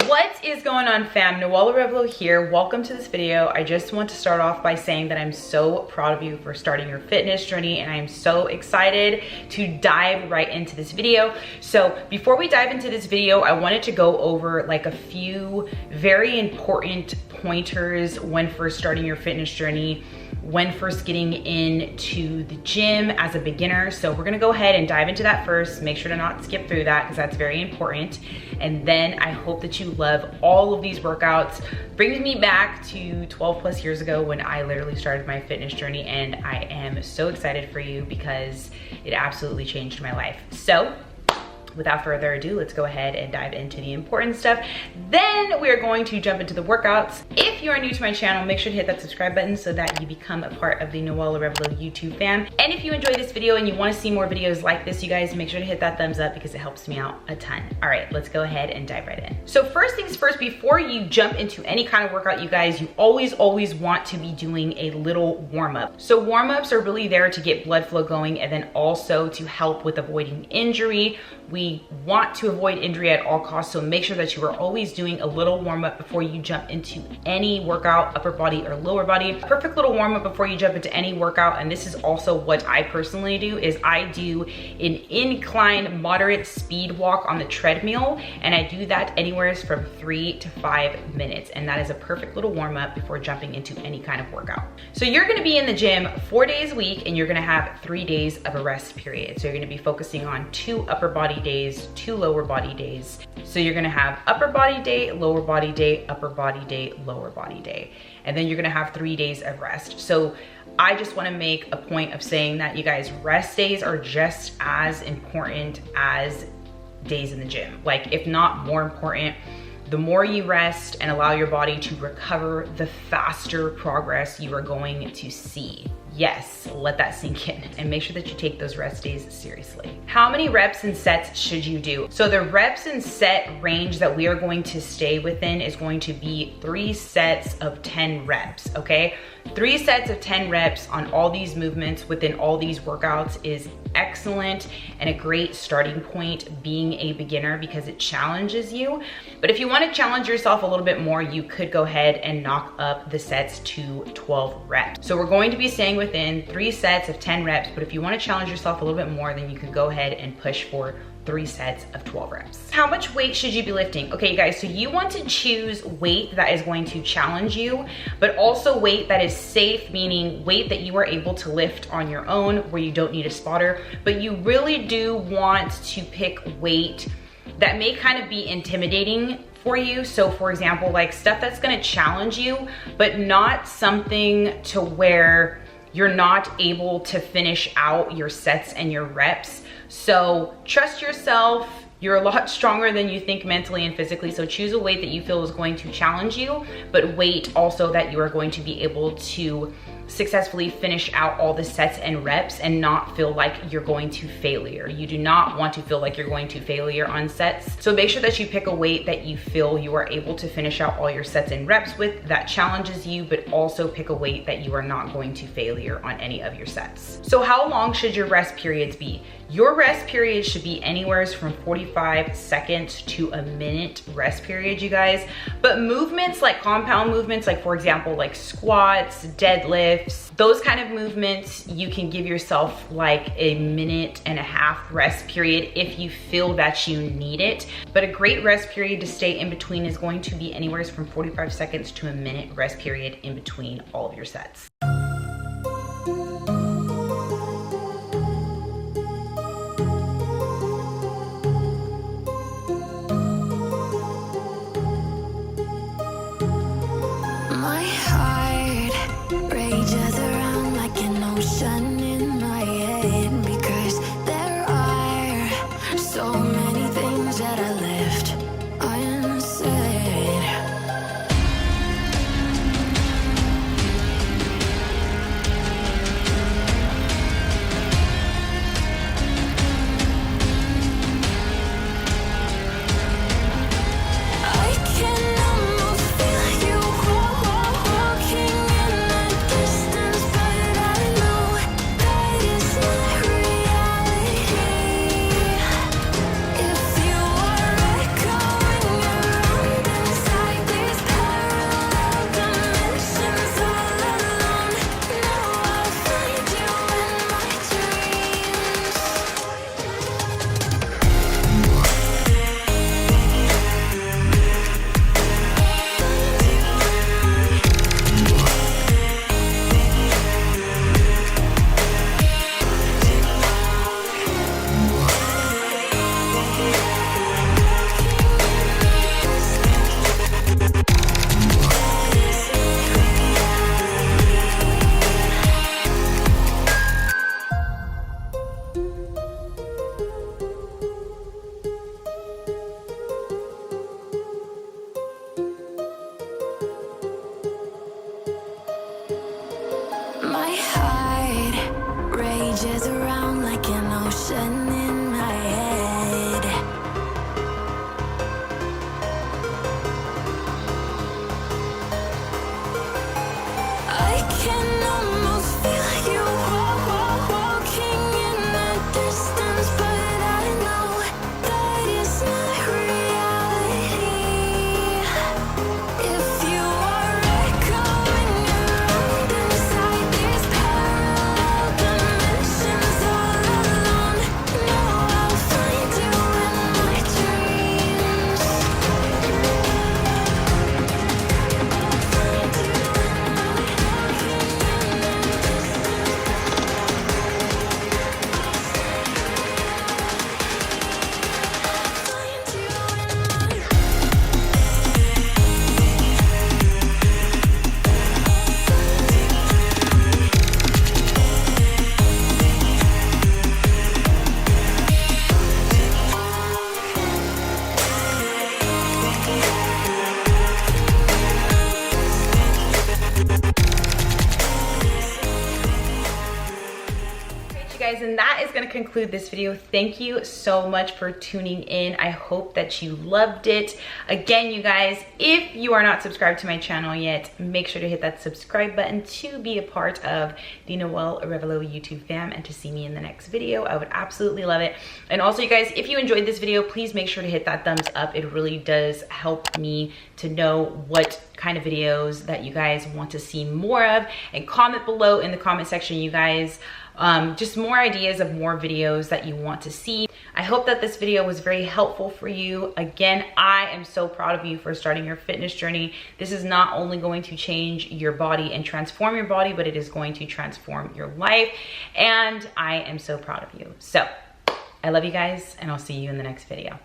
What is going on, fam? Noella Revlo here. Welcome to this video. I just want to start off by saying that I'm so proud of you for starting your fitness journey, and I'm so excited to dive right into this video. So before we dive into this video, I wanted to go over like a few very important pointers when first starting your fitness journey, when first getting into the gym as a beginner. So we're gonna go ahead and dive into that first. Make sure to not skip through that because that's very important. And then I hope that you love all of these workouts. Brings me back to 12 plus years ago when I literally started my fitness journey, and I am so excited for you because it absolutely changed my life. So without further ado, let's go ahead and dive into the important stuff. Then we're going to jump into the workouts. If you are new to my channel, make sure to hit that subscribe button so that you become a part of the Noella Revlo YouTube fam. And if you enjoyed this video and you want to see more videos like this, you guys, make sure to hit that thumbs up because it helps me out a ton. All right, let's go ahead and dive right in. So first things first, before you jump into any kind of workout, you guys, you always want to be doing a little warm-up. So warm-ups are really there to get blood flow going and then also to help with avoiding injury. We want to avoid injury at all costs, so make sure that you are always doing a little warm-up before you jump into any workout, upper body or lower body. A perfect little warm-up before you jump into any workout, and this is also what I personally do, is I do an incline moderate speed walk on the treadmill, and I do that anywhere from 3 to 5 minutes, and that is a perfect little warm-up before jumping into any kind of workout. So you're gonna be in the gym 4 days a week, and you're gonna have 3 days of a rest period. So you're gonna be focusing on 2 upper body days, 2 lower body days. So you're gonna have upper body day, lower body day, upper body day, lower body day. And then you're gonna have 3 days of rest. So I just wanna make a point of saying that, you guys, rest days are just as important as days in the gym. Like, if not more important. The more you rest and allow your body to recover, the faster progress you are going to see. Yes, let that sink in, and make sure that you take those rest days seriously. How many reps and sets should you do? So the reps and set range that we are going to stay within is going to be 3 sets of 10 reps, okay? 3 sets of 10 reps on all these movements within all these workouts is excellent and a great starting point being a beginner because it challenges you. But if you want to challenge yourself a little bit more, you could go ahead and knock up the sets to 12 reps. So we're going to be staying within 3 sets of 10 reps, but if you want to challenge yourself a little bit more, then you could go ahead and push for 3 sets of 12 reps. How much weight should you be lifting? Okay, you guys, so you want to choose weight that is going to challenge you, but also weight that is safe, meaning weight that you are able to lift on your own where you don't need a spotter, but you really do want to pick weight that may kind of be intimidating for you. So for example, like stuff that's gonna challenge you, but not something to where you're not able to finish out your sets and your reps. So trust yourself. You're a lot stronger than you think mentally and physically. So choose a weight that you feel is going to challenge you, but weight also that you are going to be able to successfully finish out all the sets and reps and not feel like you're going to failure. You do not want to feel like you're going to failure on sets. So make sure that you pick a weight that you feel you are able to finish out all your sets and reps with that challenges you, but also pick a weight that you are not going to failure on any of your sets. So how long should your rest periods be? Your rest period should be anywhere from 45 seconds to a minute rest period, you guys. But movements like compound movements, like for example, like squats, deadlifts, those kind of movements, you can give yourself like a 1.5 minute rest period if you feel that you need it. But a great rest period to stay in between is going to be anywhere from 45 seconds to a minute rest period in between all of your sets. changes around like an ocean in my head. I can almost feel you walking in the distance, but I know that it's not reality. If you are echoing around inside these parallel dimensions all alone, know I'll find you in my dreams. Guys, and that is going to conclude this video. Thank you so much for tuning in. I hope that you loved it. Again, you guys, if you are not subscribed to my channel yet, make sure to hit that subscribe button to be a part of the Noelle Arevalo YouTube fam and to see me in the next video. I would absolutely love it. And also, you guys, if you enjoyed this video, please make sure to hit that thumbs up. It really does help me to know what kind of videos that you guys want to see more of, and comment below in the comment section, you guys, just more ideas of more videos that you want to see. I hope that this video was very helpful for you. Again, I am so proud of you for starting your fitness journey. This is not only going to change your body and transform your body, but it is going to transform your life. And I am so proud of you. So I love you guys, and I'll see you in the next video.